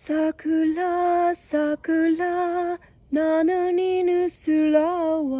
桜桜나는 이누슬라와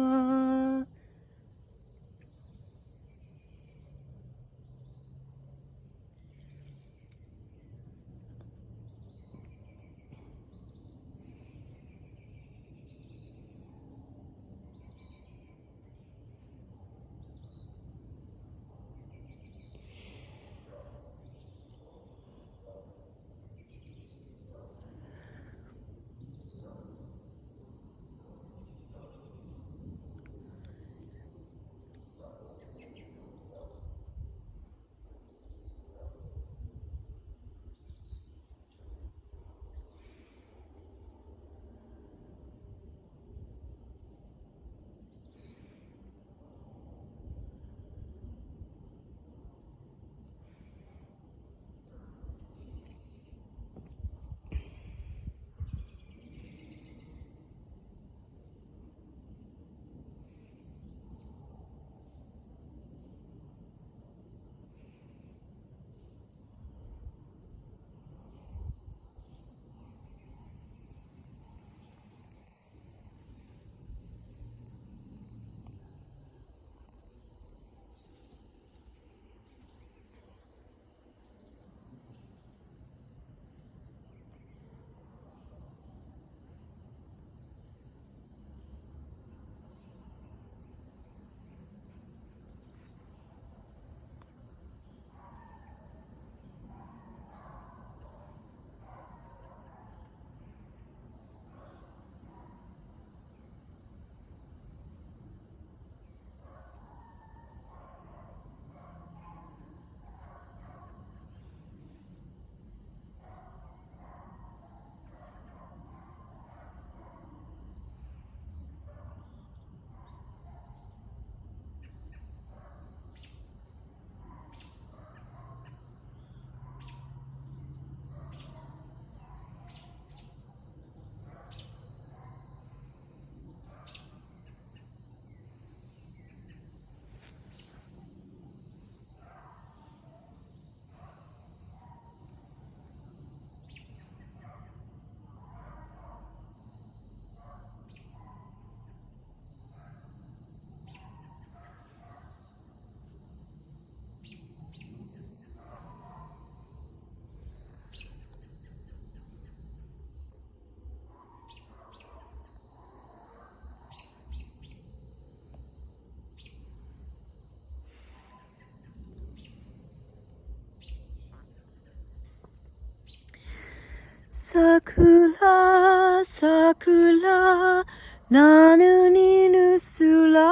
桜桜나는 이누슬라와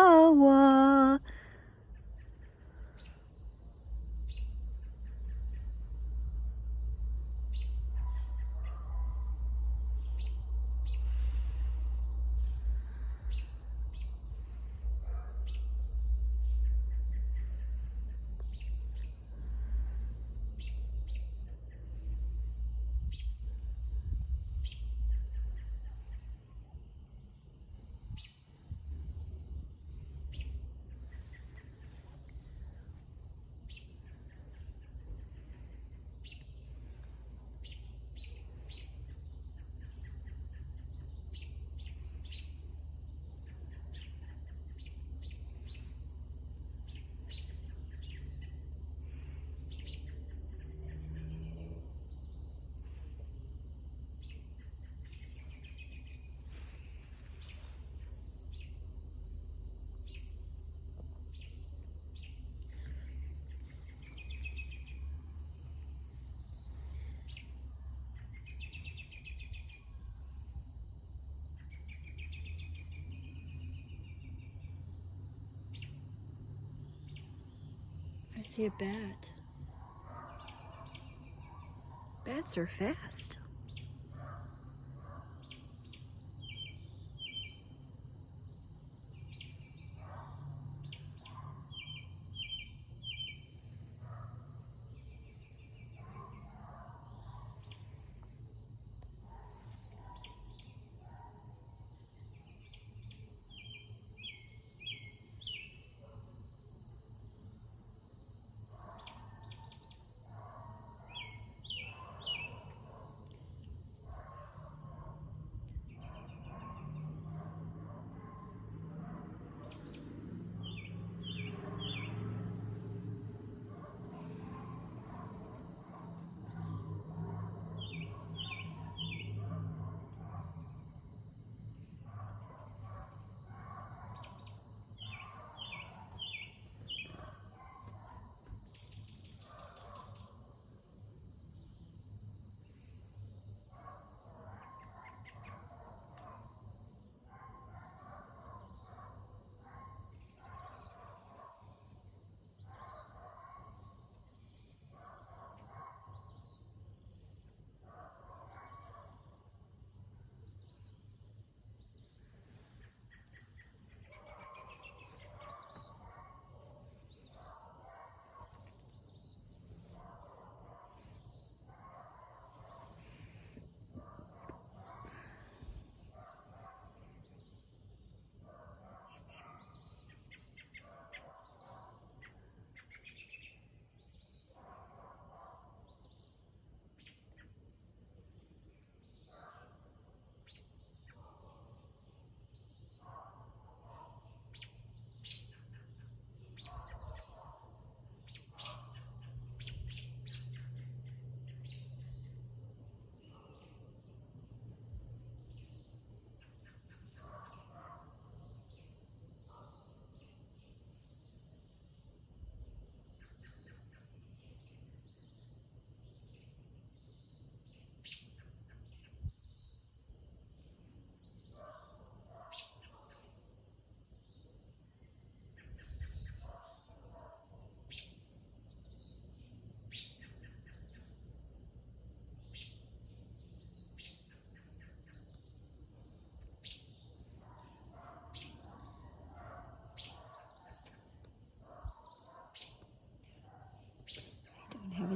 I see a bat. Bats are fast.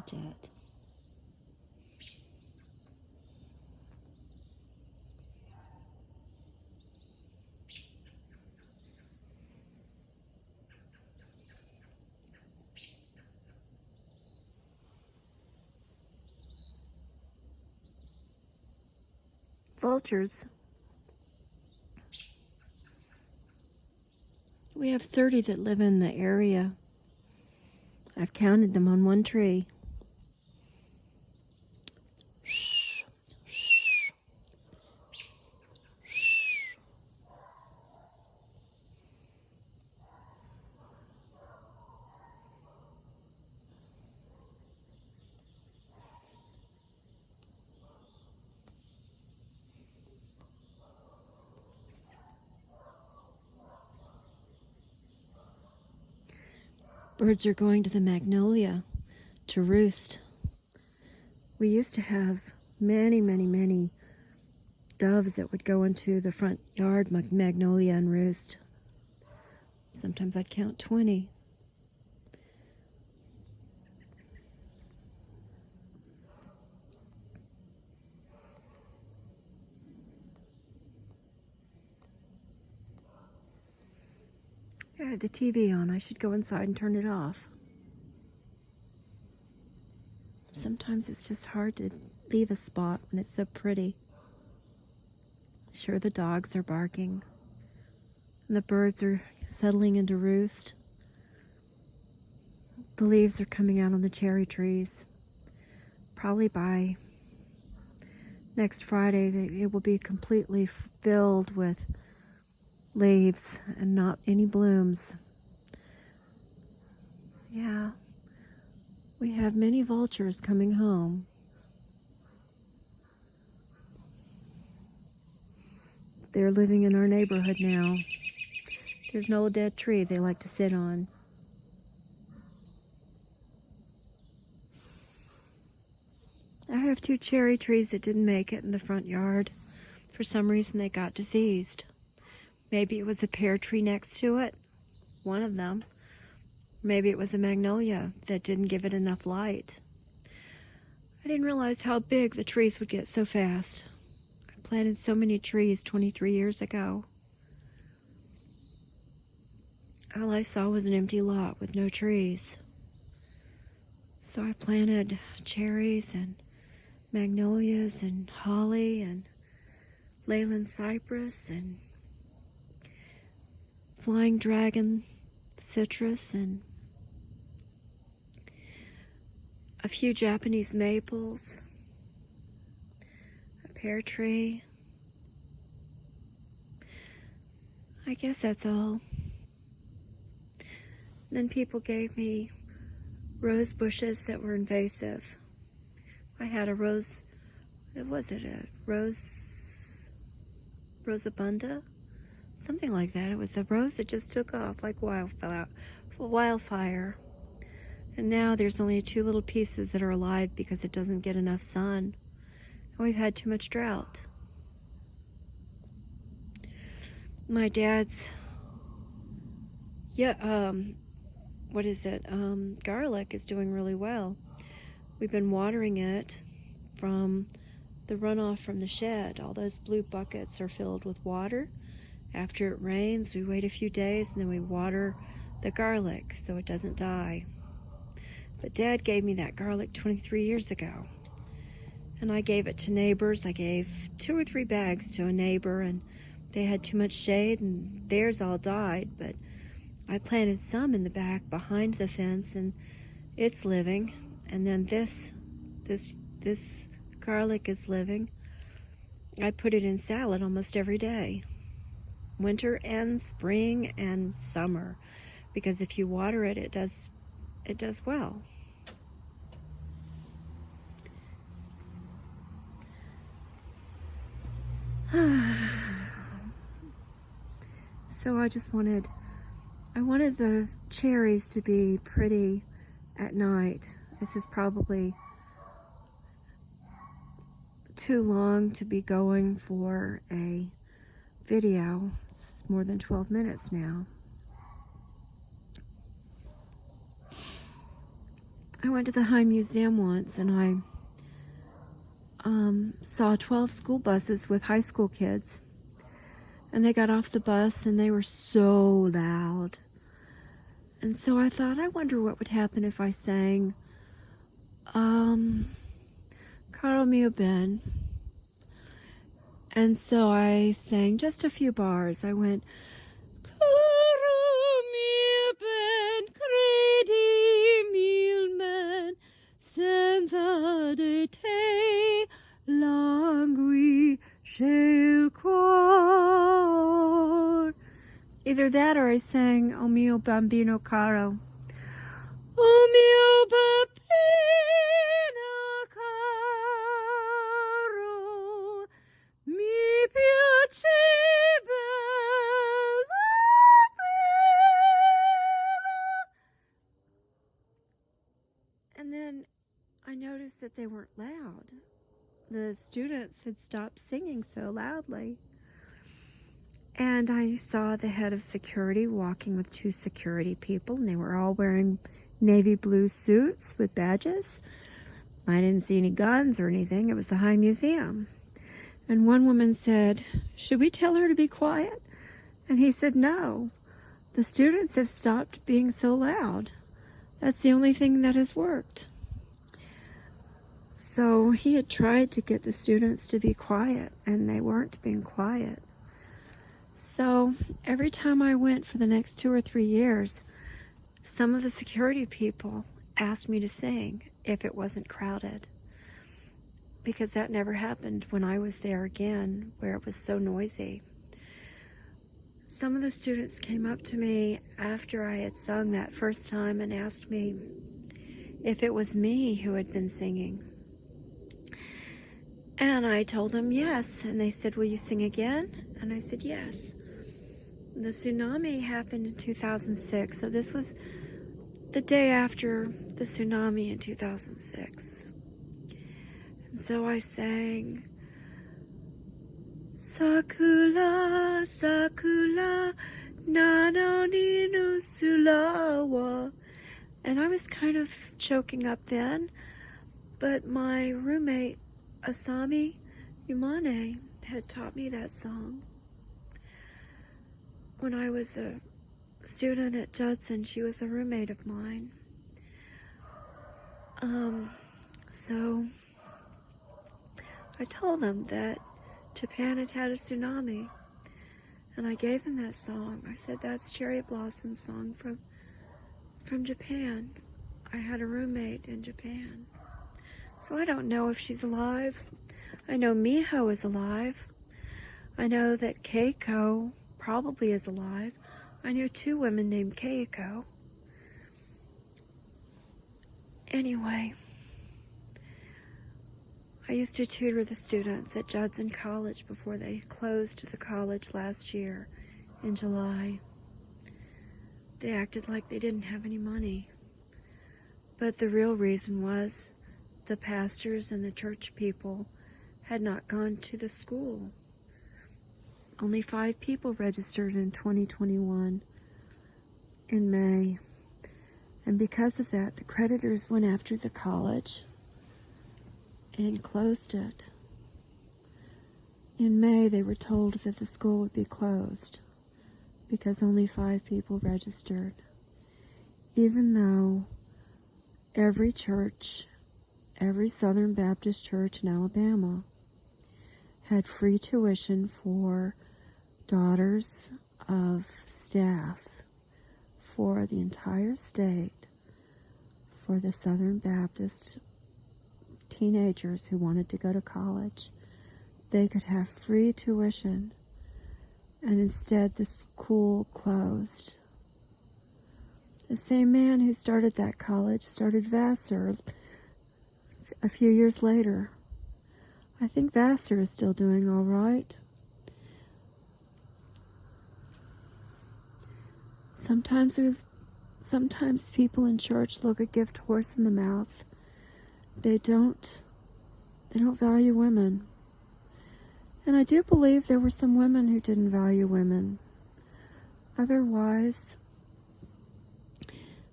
habitat. Vultures. We have 30 that live in the area. I've counted them on one tree. Birds are going to the magnolia to roost. We used to have many doves that would go into the front yard magnolia and roost. Sometimes I'd count 20. I had the TV on. I should go inside and turn it off. Sometimes it's just hard to leave a spot when it's so pretty. Sure, the dogs are barking and the birds are settling into roost. The leaves are coming out on the cherry trees. Probably by next Friday, it will be completely filled with leaves and not any blooms. Yeah, we have many vultures coming home. They're living in our neighborhood now. There's no dead tree they like to sit on. I have 2 cherry trees that didn't make it in the front yard. For some reason they got diseased. Maybe it was a pear tree next to it, one of them. Maybe it was a magnolia that didn't give it enough light. I didn't realize how big the trees would get so fast. I planted so many trees 23 years ago. All I saw was an empty lot with no trees. So I planted cherries and magnolias and holly and Leyland cypress and flying dragon citrus and a few Japanese maples, a pear tree. I guess that's all. Then people gave me rose bushes that were invasive. I had a rose, what was it, a rosabunda? Something like that. It was a rose that just took off like wildfire. And now there's only 2 little pieces that are alive because it doesn't get enough sun. And we've had too much drought. My dad's, garlic is doing really well. We've been watering it from the runoff from the shed. All those blue buckets are filled with water. After it rains, we wait a few days and then we water the garlic so it doesn't die. But Dad gave me that garlic 23 years ago. And I gave it to neighbors. I gave 2 or 3 bags to a neighbor and they had too much shade and theirs all died. But I planted some in the back behind the fence and it's living. And then this garlic is living. I put it in salad almost every day. Winter and spring and summer. Because if you water it, it does well. So I wanted the cherries to be pretty at night. This is probably too long to be going for a video. It's more than 12 minutes now. I went to the High Museum once, and I saw 12 school buses with high school kids. And they got off the bus, and they were so loud. And so I thought, I wonder what would happen if I sang, Caro mio ben. And so I sang just a few bars. I went, Caro mio ben, credi mil men, senza di te languisce il cor. Either that or I sang, O mio bambino caro. O mio bambino caro, mi piaceva la. And then I noticed that they weren't loud. The students had stopped singing so loudly. And I saw the head of security walking with 2 security people, and they were all wearing navy blue suits with badges. I didn't see any guns or anything. It was the High Museum. And one woman said, should we tell her to be quiet? And he said, no. The students have stopped being so loud. That's the only thing that has worked. So he had tried to get the students to be quiet, and they weren't being quiet. So every time I went for the next 2 or 3 years, some of the security people asked me to sing if it wasn't crowded, because that never happened when I was there again, where it was so noisy. Some of the students came up to me after I had sung that first time and asked me if it was me who had been singing. And I told them yes, and they said, will you sing again? And I said yes. The tsunami happened in 2006, so this was the day after the tsunami in 2006. And so I sang, Sakura, Sakura, Nano ni no Sulawa. And I was kind of choking up then, but my roommate, Asami Yumane, had taught me that song. When I was a student at Judson, she was a roommate of mine. So I told them that Japan had had a tsunami, and I gave them that song. I said, that's Cherry Blossom's song from Japan. I had a roommate in Japan. So I don't know if she's alive. I know Miho is alive. I know that Keiko probably is alive. I knew 2 women named Keiko. Anyway, I used to tutor the students at Judson College before they closed the college last year in July. They acted like they didn't have any money. But the real reason was the pastors and the church people had not gone to the school. Only 5 people registered in 2021 in May. And because of that, the creditors went after the college and closed it. In May, they were told that the school would be closed because only 5 people registered. Even though every church, every Southern Baptist church in Alabama had free tuition for daughters of staff for the entire state, for the Southern Baptist teenagers who wanted to go to college. They could have free tuition, and instead the school closed. The same man who started that college started Vassar a few years later. I think Vassar is still doing all right. Sometimes people in church look a gift horse in the mouth. They don't value women. And I do believe there were some women who didn't value women. Otherwise,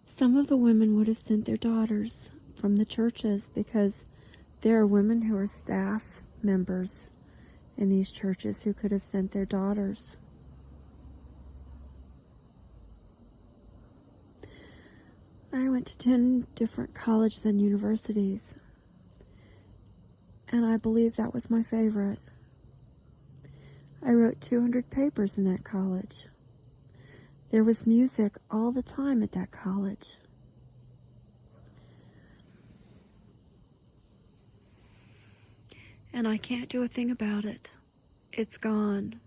some of the women would have sent their daughters from the churches, because there are women who are staff members in these churches who could have sent their daughters. I went to 10 different colleges and universities, and I believe that was my favorite. I wrote 200 papers in that college. There was music all the time at that college. And I can't do a thing about it. It's gone.